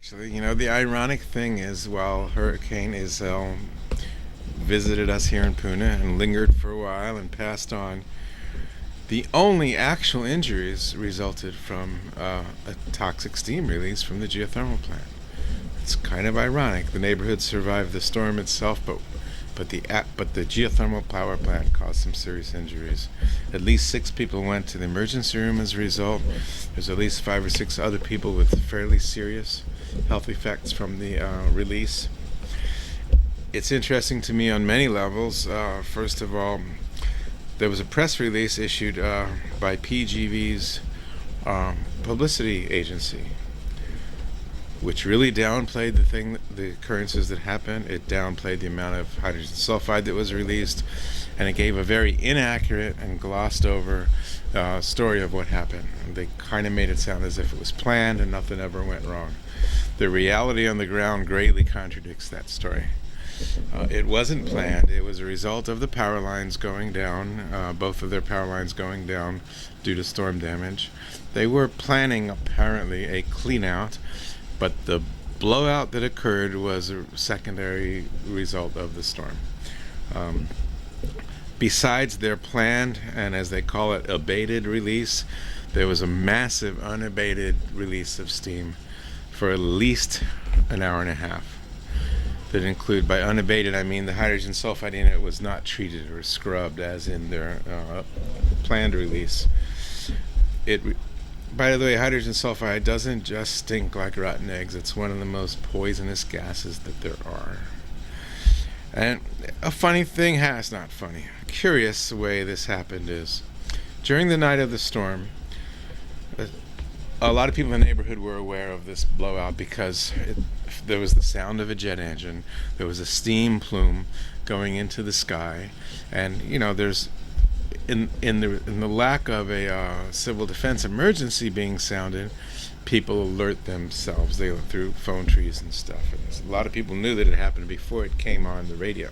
Actually, the ironic thing is, while Hurricane Iselle visited us here in Puna and lingered for a while and passed on, the only actual injuries resulted from a toxic steam release from the geothermal plant. It's kind of ironic. The neighborhood survived the storm itself, but the geothermal power plant caused some serious injuries. At least 6 people went to the emergency room as a result. There's at least 5 or 6 other people with fairly serious health effects from the release. It's interesting to me on many levels. First of all, there was a press release issued by PGV's publicity agency, which really downplayed the occurrences that happened. It downplayed the amount of hydrogen sulfide that was released, and it gave a very inaccurate and glossed over story of what happened. They kind of made it sound as if it was planned and nothing ever went wrong. The reality on the ground greatly contradicts that story. It wasn't planned. It was a result of the power lines going down, both of their power lines going down due to storm damage. They were planning, apparently, a clean out, but the blowout that occurred was a secondary result of the storm. Besides their planned, and as they call it, abated release, there was a massive unabated release of steam for at least an hour and a half. That include, by unabated, I mean the hydrogen sulfide in it was not treated or scrubbed as in their planned release. By the way, hydrogen sulfide doesn't just stink like rotten eggs. It's one of the most poisonous gases that there are. And a funny thing it's not funny, a curious way this happened is, during the night of the storm, a lot of people in the neighborhood were aware of this blowout because there was the sound of a jet engine, there was a steam plume going into the sky, and there's in the lack of a civil defense emergency being sounded, people alert themselves. They look through phone trees and stuff, and a lot of people knew that it happened before it came on the radio.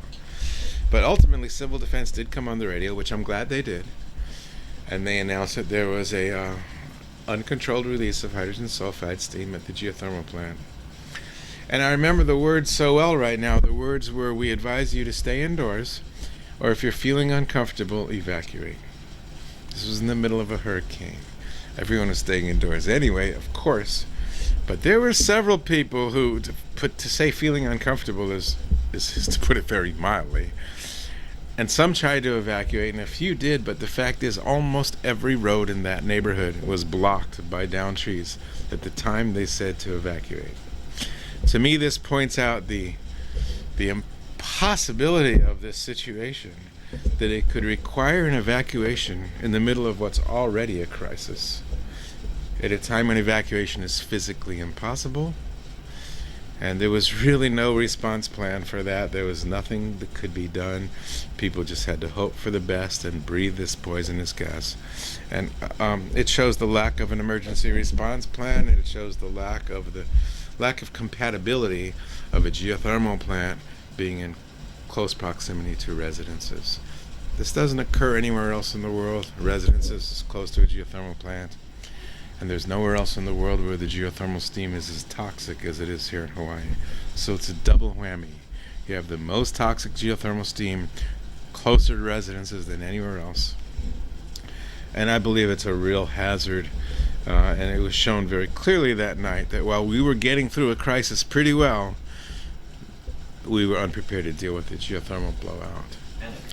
But ultimately, civil defense did come on the radio, which I'm glad they did, and they announced that there was a uncontrolled release of hydrogen sulfide steam at the geothermal plant. And I remember the words so well right now. The words were, "We advise you to stay indoors, or if you're feeling uncomfortable, evacuate." This was in the middle of a hurricane. Everyone was staying indoors anyway, of course. But there were several people who, to say feeling uncomfortable is to put it very mildly. And some tried to evacuate, and a few did, but the fact is almost every road in that neighborhood was blocked by downed trees at the time they said to evacuate. To me, this points out the impossibility of this situation, that it could require an evacuation in the middle of what's already a crisis, at a time when evacuation is physically impossible. And there was really no response plan for that. There was nothing that could be done. People just had to hope for the best and breathe this poisonous gas. And it shows the lack of an emergency response plan, and it shows the lack of compatibility of a geothermal plant being in close proximity to residences. This doesn't occur anywhere else in the world. Residences close to a geothermal plant. And there's nowhere else in the world where the geothermal steam is as toxic as it is here in Hawaii. So it's a double whammy. You have the most toxic geothermal steam closer to residences than anywhere else. And I believe it's a real hazard. And it was shown very clearly that night that while we were getting through a crisis pretty well, we were unprepared to deal with the geothermal blowout.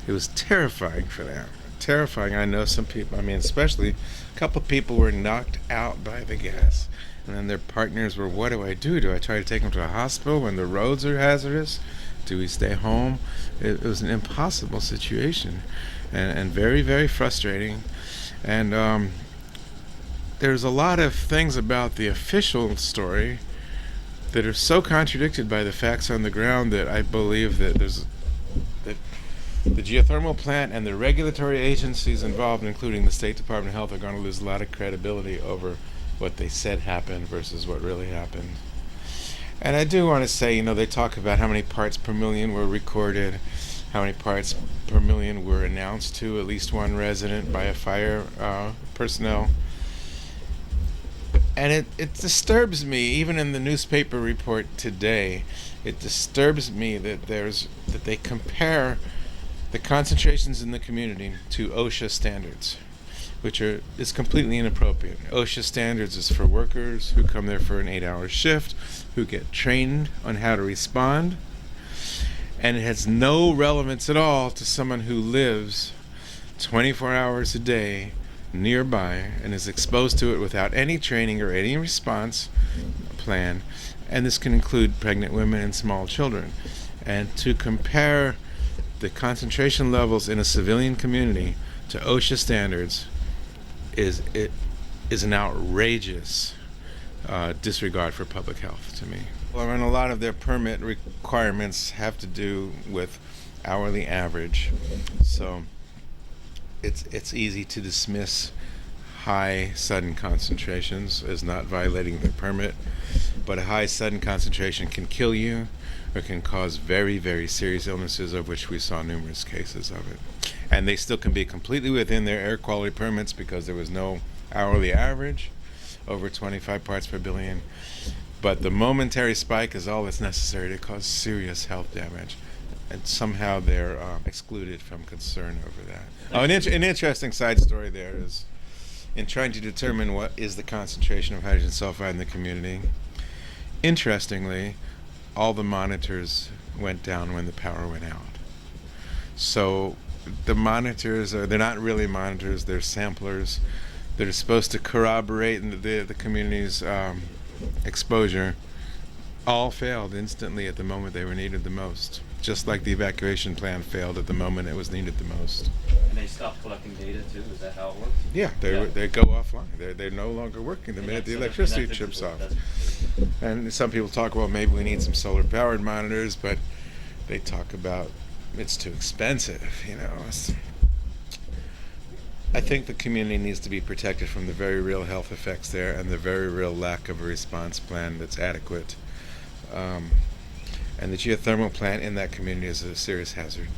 It was terrifying for them. Terrifying. I know some people, especially a couple people were knocked out by the gas. And then their partners were, what do I do? Do I try to take them to a hospital when the roads are hazardous? Do we stay home? It was an impossible situation and very, very frustrating. And there's a lot of things about the official story that are so contradicted by the facts on the ground that I believe that the geothermal plant and the regulatory agencies involved, including the State Department of Health, are going to lose a lot of credibility over what they said happened versus what really happened. And I do want to say, they talk about how many parts per million were recorded, how many parts per million were announced to at least one resident by a fire personnel. And it disturbs me, even in the newspaper report today, it disturbs me that they compare the concentrations in the community to OSHA standards, which is completely inappropriate. OSHA standards is for workers who come there for an 8-hour shift, who get trained on how to respond, and it has no relevance at all to someone who lives 24 hours a day nearby and is exposed to it without any training or any response plan. And this can include pregnant women and small children. And to compare the concentration levels in a civilian community to OSHA standards is an outrageous disregard for public health to me. Well, and a lot of their permit requirements have to do with hourly average, so it's easy to dismiss high sudden concentrations as not violating the permit, but a high sudden concentration can kill you or can cause very, very serious illnesses, of which we saw numerous cases of it. And they still can be completely within their air quality permits because there was no hourly average over 25 parts per billion. But the momentary spike is all that's necessary to cause serious health damage. And somehow they're excluded from concern over that. Oh, an interesting side story there is, in trying to determine what is the concentration of hydrogen sulfide in the community, interestingly, all the monitors went down when the power went out. So the monitors they're not really monitors, they're samplers that are supposed to corroborate the community's exposure, all failed instantly at the moment they were needed the most. Just like the evacuation plan failed at the moment it was needed the most. And they stopped collecting data too? Is that how it works? Yeah, they go offline. They're no longer working the minute the electricity chips off. And some people talk about maybe we need some solar powered monitors, but they talk about it's too expensive, you know. I think the community needs to be protected from the very real health effects there and the very real lack of a response plan that's adequate. And the geothermal plant in that community is a serious hazard.